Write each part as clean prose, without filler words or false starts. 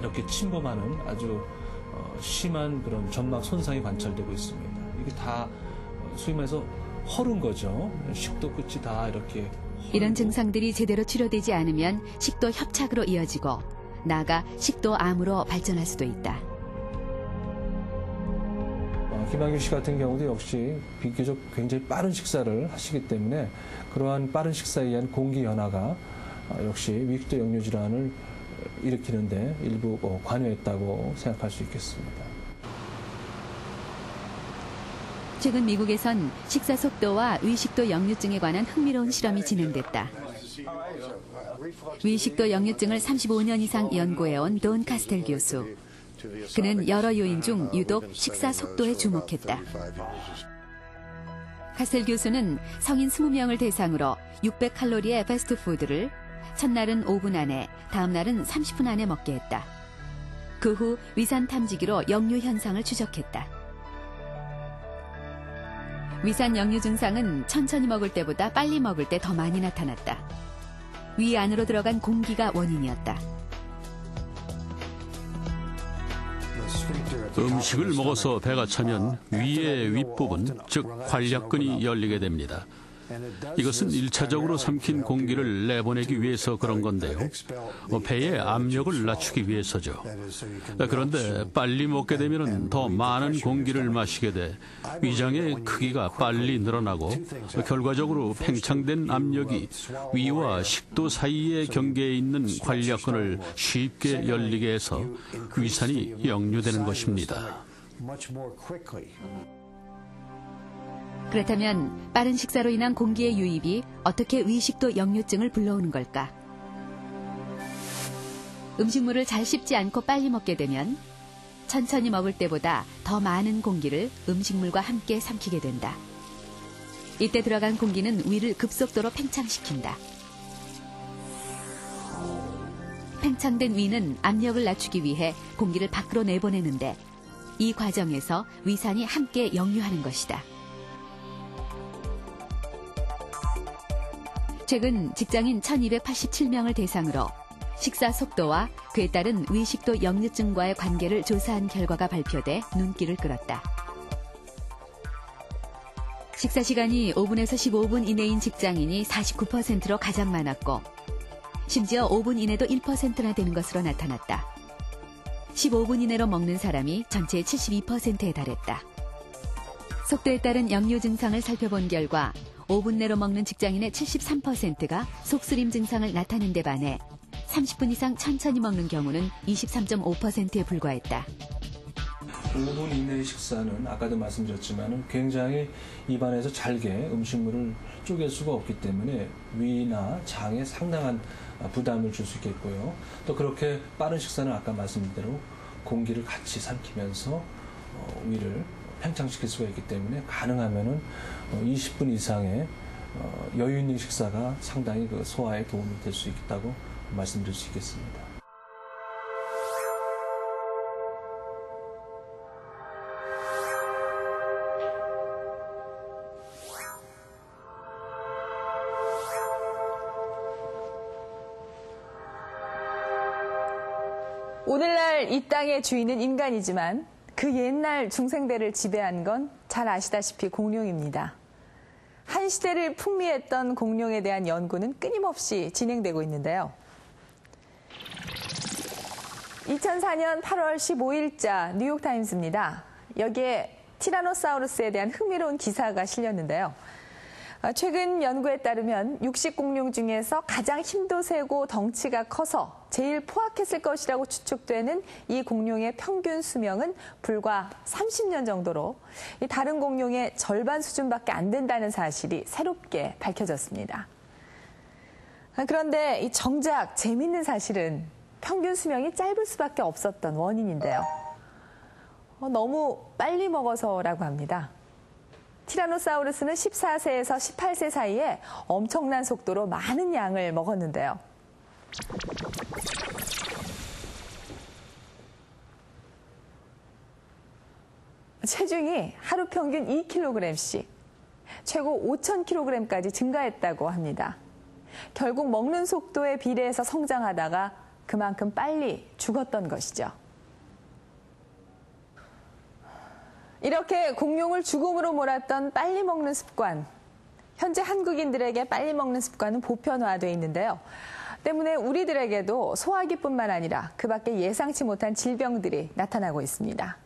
이렇게 침범하는 아주 심한 그런 점막 손상이 관찰되고 있습니다. 이게 다 소위 말해서 헐은 거죠. 식도 끝이 다 이렇게 이런 증상들이 제대로 치료되지 않으면 식도 협착으로 이어지고 나아가 식도암으로 발전할 수도 있다. 김한규 씨 같은 경우도 역시 비교적 굉장히 빠른 식사를 하시기 때문에 그러한 빠른 식사에 의한 공기 변화가 역시 위식도 역류 질환을 일으키는데 일부 관여했다고 생각할 수 있겠습니다. 최근 미국에선 식사 속도와 위식도 역류증에 관한 흥미로운 실험이 진행됐다. 위식도 역류증을 35년 이상 연구해온 돈 카스텔 교수. 그는 여러 요인 중 유독 식사 속도에 주목했다. 카스텔 교수는 성인 20명을 대상으로 600칼로리의 패스트푸드를 첫날은 5분 안에, 다음날은 30분 안에 먹게 했다. 그 후 위산 탐지기로 역류 현상을 추적했다. 위산 역류 증상은 천천히 먹을 때보다 빨리 먹을 때 더 많이 나타났다. 위 안으로 들어간 공기가 원인이었다. 음식을 먹어서 배가 차면 위의 윗부분, 즉 관략근이 열리게 됩니다. 이것은 1차적으로 삼킨 공기를 내보내기 위해서 그런 건데요. 배의 압력을 낮추기 위해서죠. 그런데 빨리 먹게 되면 더 많은 공기를 마시게 돼 위장의 크기가 빨리 늘어나고 결과적으로 팽창된 압력이 위와 식도 사이의 경계에 있는 관략근을 쉽게 열리게 해서 위산이 역류되는 것입니다. 그렇다면 빠른 식사로 인한 공기의 유입이 어떻게 위식도 역류증을 불러오는 걸까? 음식물을 잘 씹지 않고 빨리 먹게 되면 천천히 먹을 때보다 더 많은 공기를 음식물과 함께 삼키게 된다. 이때 들어간 공기는 위를 급속도로 팽창시킨다. 팽창된 위는 압력을 낮추기 위해 공기를 밖으로 내보내는데 이 과정에서 위산이 함께 역류하는 것이다. 최근 직장인 1287명을 대상으로 식사 속도와 그에 따른 위식도 역류증과의 관계를 조사한 결과가 발표돼 눈길을 끌었다. 식사 시간이 5분에서 15분 이내인 직장인이 49%로 가장 많았고 심지어 5분 이내도 1%나 되는 것으로 나타났다. 15분 이내로 먹는 사람이 전체의 72%에 달했다. 속도에 따른 역류 증상을 살펴본 결과 5분 내로 먹는 직장인의 73%가 속쓰림 증상을 나타낸 데 반해 30분 이상 천천히 먹는 경우는 23.5%에 불과했다. 5분 이내의 식사는 아까도 말씀드렸지만 굉장히 입안에서 잘게 음식물을 쪼갤 수가 없기 때문에 위나 장에 상당한 부담을 줄 수 있겠고요. 또 그렇게 빠른 식사는 아까 말씀드린 대로 공기를 같이 삼키면서 위를 팽창시킬 수가 있기 때문에 가능하면은 20분 이상의 여유 있는 식사가 상당히 그 소화에 도움이 될 수 있다고 말씀드릴 수 있겠습니다. 오늘날 이 땅의 주인은 인간이지만 그 옛날 중생대를 지배한 건 잘 아시다시피 공룡입니다. 한 시대를 풍미했던 공룡에 대한 연구는 끊임없이 진행되고 있는데요. 2004년 8월 15일자 뉴욕타임스입니다. 여기에 티라노사우루스에 대한 흥미로운 기사가 실렸는데요. 최근 연구에 따르면 육식 공룡 중에서 가장 힘도 세고 덩치가 커서 제일 포악했을 것이라고 추측되는 이 공룡의 평균 수명은 불과 30년 정도로 다른 공룡의 절반 수준밖에 안 된다는 사실이 새롭게 밝혀졌습니다. 그런데 이 정작 재미있는 사실은 평균 수명이 짧을 수밖에 없었던 원인인데요. 너무 빨리 먹어서라고 합니다. 티라노사우루스는 14세에서 18세 사이에 엄청난 속도로 많은 양을 먹었는데요. 체중이 하루 평균 2kg씩, 최고 5,000kg까지 증가했다고 합니다. 결국 먹는 속도에 비례해서 성장하다가 그만큼 빨리 죽었던 것이죠. 이렇게 공룡을 죽음으로 몰았던 빨리 먹는 습관. 현재 한국인들에게 빨리 먹는 습관은 보편화돼 있는데요. 때문에 우리들에게도 소화기뿐만 아니라 그 밖에 예상치 못한 질병들이 나타나고 있습니다.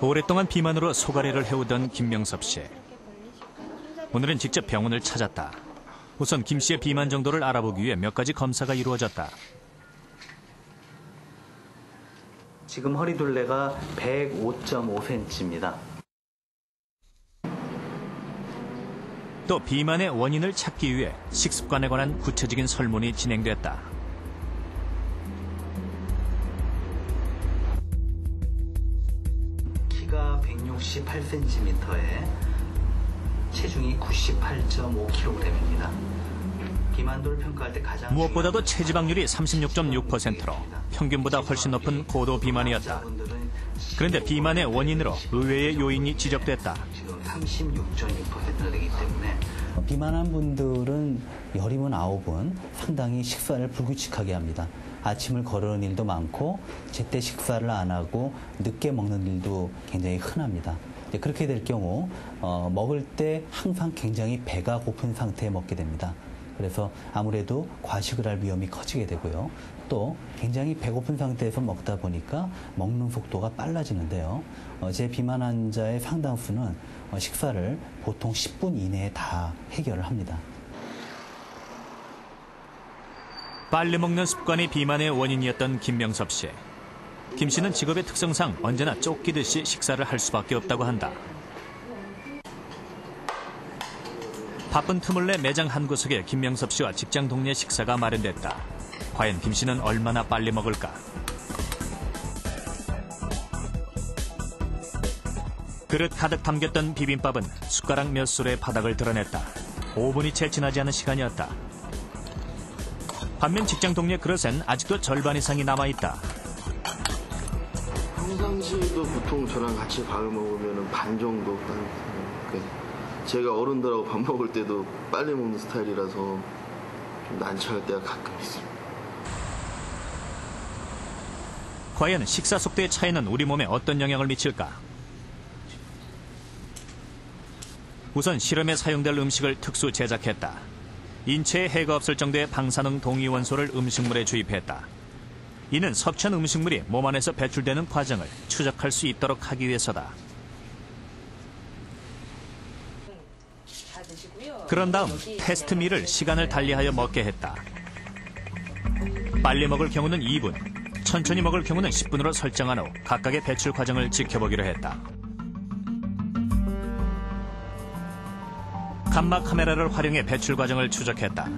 오랫동안 비만으로 소가리를 해오던 김명섭 씨. 오늘은 직접 병원을 찾았다. 우선 김 씨의 비만 정도를 알아보기 위해 몇 가지 검사가 이루어졌다. 지금 허리둘레가 105.5cm입니다. 또 비만의 원인을 찾기 위해 식습관에 관한 구체적인 설문이 진행됐다. 키가 168cm에 체중이 98.5kg입니다. 비만도를 평가할 때 가장 무엇보다도 체지방률이 36.6%로 평균보다 훨씬 높은 고도 비만이었다. 그런데 비만의 원인으로 의외의 요인이 지적됐다. 지금 36.6%가 되기 때문에 비만한 분들은 열이면 9은 상당히 식사를 불규칙하게 합니다. 아침을 거르는 일도 많고 제때 식사를 안 하고 늦게 먹는 일도 굉장히 흔합니다. 그렇게 될 경우 먹을 때 항상 굉장히 배가 고픈 상태에 먹게 됩니다. 그래서 아무래도 과식을 할 위험이 커지게 되고요. 또 굉장히 배고픈 상태에서 먹다 보니까 먹는 속도가 빨라지는데요. 제 비만 환자의 상당수는 식사를 보통 10분 이내에 다 해결을 합니다. 빨리 먹는 습관이 비만의 원인이었던 김명섭 씨. 김 씨는 직업의 특성상 언제나 쫓기듯이 식사를 할 수밖에 없다고 한다. 바쁜 틈을 내 매장 한 구석에 김명섭 씨와 직장 동료 식사가 마련됐다. 과연 김 씨는 얼마나 빨리 먹을까? 그릇 가득 담겼던 비빔밥은 숟가락 몇 술에 바닥을 드러냈다. 5분이 채 지나지 않은 시간이었다. 반면 직장 동료 그릇엔 아직도 절반 이상이 남아있다. 평상시에도 보통 저랑 같이 밥을 먹으면 반 정도. 제가 어른들하고 밥 먹을 때도 빨리 먹는 스타일이라서 좀 난처할 때가 가끔 있습니다. 과연 식사 속도의 차이는 우리 몸에 어떤 영향을 미칠까? 우선 실험에 사용될 음식을 특수 제작했다. 인체에 해가 없을 정도의 방사능 동위원소를 음식물에 주입했다. 이는 섭취한 음식물이 몸 안에서 배출되는 과정을 추적할 수 있도록 하기 위해서다. 그런 다음 테스트미를 시간을 달리하여 먹게 했다. 빨리 먹을 경우는 2분, 천천히 먹을 경우는 10분으로 설정한 후 각각의 배출 과정을 지켜보기로 했다. 감마 카메라를 활용해 배출 과정을 추적했다.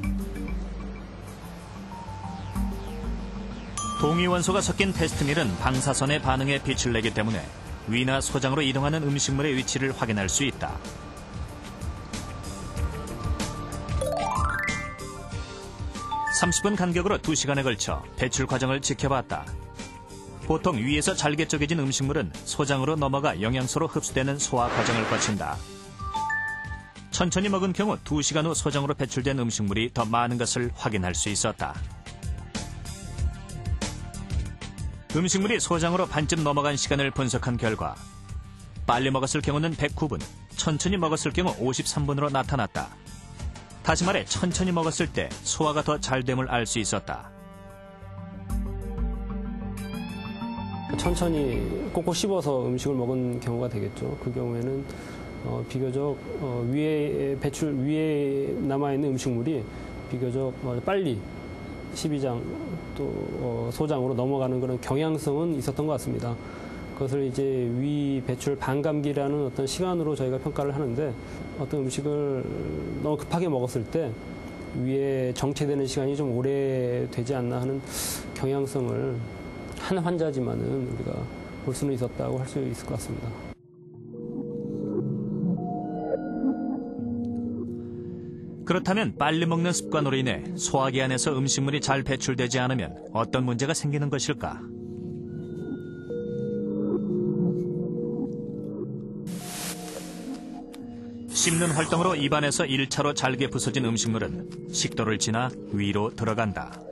동위원소가 섞인 테스트밀은 방사선의 반응에 빛을 내기 때문에 위나 소장으로 이동하는 음식물의 위치를 확인할 수 있다. (30분) 간격으로 2시간에 걸쳐 배출 과정을 지켜봤다. 보통 위에서 잘게 쪼개진 음식물은 소장으로 넘어가 영양소로 흡수되는 소화 과정을 거친다. 천천히 먹은 경우 2시간 후 소장으로 배출된 음식물이 더 많은 것을 확인할 수 있었다. 음식물이 소장으로 반쯤 넘어간 시간을 분석한 결과 빨리 먹었을 경우는 109분, 천천히 먹었을 경우 53분으로 나타났다. 다시 말해 천천히 먹었을 때 소화가 더 잘 됨을 알 수 있었다. 천천히 꼭꼭 씹어서 음식을 먹은 경우가 되겠죠. 그 경우에는 비교적 위에 남아있는 음식물이 비교적 빨리 십이장 또 소장으로 넘어가는 그런 경향성은 있었던 것 같습니다. 그것을 이제 위 배출 반감기라는 어떤 시간으로 저희가 평가를 하는데 어떤 음식을 너무 급하게 먹었을 때 위에 정체되는 시간이 좀 오래 되지 않나 하는 경향성을 한 환자지만은 우리가 볼 수는 있었다고 할 수 있을 것 같습니다. 그렇다면 빨리 먹는 습관으로 인해 소화기 안에서 음식물이 잘 배출되지 않으면 어떤 문제가 생기는 것일까? 씹는 활동으로 입안에서 1차로 잘게 부서진 음식물은 식도를 지나 위로 들어간다.